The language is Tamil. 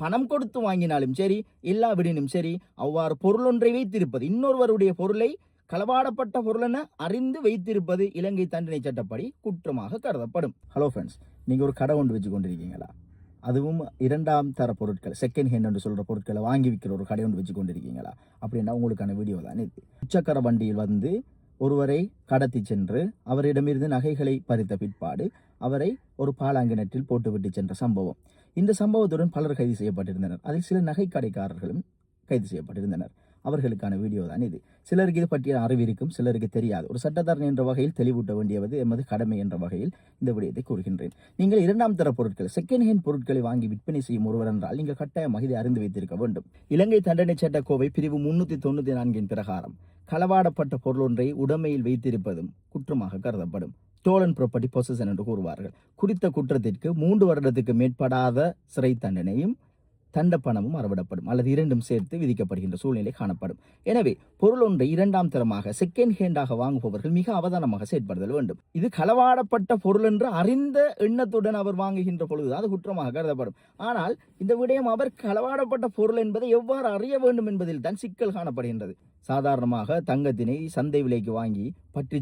பணம் கொடுத்து வாங்கினாலும் சரி, இல்லாவிடனும் சரி, அவ்வாறு பொருள் ஒன்றை வைத்திருப்பது, இன்னொருவருடைய பொருளை களவாடப்பட்ட பொருளென அறிந்து வைத்திருப்பது இலங்கை தண்டனை சட்டப்படி குற்றமாக கருதப்படும். ஹலோ ஃப்ரெண்ட்ஸ், நீங்கள் ஒரு கடை ஒன்று வச்சு கொண்டிருக்கீங்களா? அதுவும் இரண்டாம் தர பொருட்கள், செகண்ட் ஹேண்ட் என்று சொல்கிற பொருட்களை வாங்கி விற்கிற ஒரு கடை ஒன்று வச்சு கொண்டிருக்கீங்களா? அப்படின்னா உங்களுக்கான வீடியோ தான் இது. உச்சக்கர வண்டியில் வந்து ஒருவரை கடத்தி சென்று அவரிடமிருந்து நகைகளை பறித்த பிற்பாடு அவரை ஒரு பாலாங்கிணற்றில் போட்டுவிட்டு சென்ற சம்பவம். இந்த சம்பவத்துடன் பலர் கைது செய்யப்பட்டிருந்தனர். அதில் சில நகை கடைக்காரர்களும் கைது செய்யப்பட்டிருந்தனர். அவர்களுக்கான வீடியோ தான் இது. சிலருக்கு இது பற்றிய அறிவு இருக்கும், சிலருக்கு தெரியாது. ஒரு சட்டத்தரணி என்ற வகையில் தெளிவூட்ட வேண்டியது எமது கடமை என்ற வகையில் இந்த விடயத்தை கூறுகின்றேன். நீங்கள் இரண்டாம் தர பொருட்கள், செகண்ட் ஹேண்ட் பொருட்களை வாங்கி விற்பனை செய்யும் ஒருவர் என்றால் நீங்கள் கட்டாயமாக இதை அறிந்து வைத்திருக்க வேண்டும். இலங்கை தண்டனை சட்ட கோவை பிரிவு 394 பிரகாரம் களவாடப்பட்ட பொருள் ஒன்றை உடைமையில் வைத்திருப்பதும் குற்றமாக கருதப்படும். ஸ்டோலன் ப்ராப்பர்ட்டி பொசஷன் என்று கூறுவார்கள். குறித்த குற்றத்திற்கு 3 வருடத்துக்கு மேற்படாத சிறை தண்டனையும் தண்டப்பணமும் அறவிடப்படும், அல்லது இரண்டும் சேர்த்து விதிக்கப்படுகின்ற சூழ்நிலை காணப்படும். எனவே பொருள் ஒன்றை இரண்டாம் தரமாக செகண்ட் ஹேண்டாக வாங்குபவர்கள் மிக அவதானமாக செயற்படுதல் வேண்டும். இது களவாடப்பட்ட பொருள் என்று அறிந்த எண்ணத்துடன் அவர் வாங்குகின்ற பொழுது அது குற்றமாக கருதப்படும். ஆனால் இந்த விடயம் அவர் களவாடப்பட்ட பொருள் என்பதை எவ்வாறு அறிய வேண்டும் என்பதில் தான் சிக்கல் காணப்படுகின்றது. சாதாரணமாக தங்கத்தினை சந்தை விலைக்கு வாங்கி பற்றி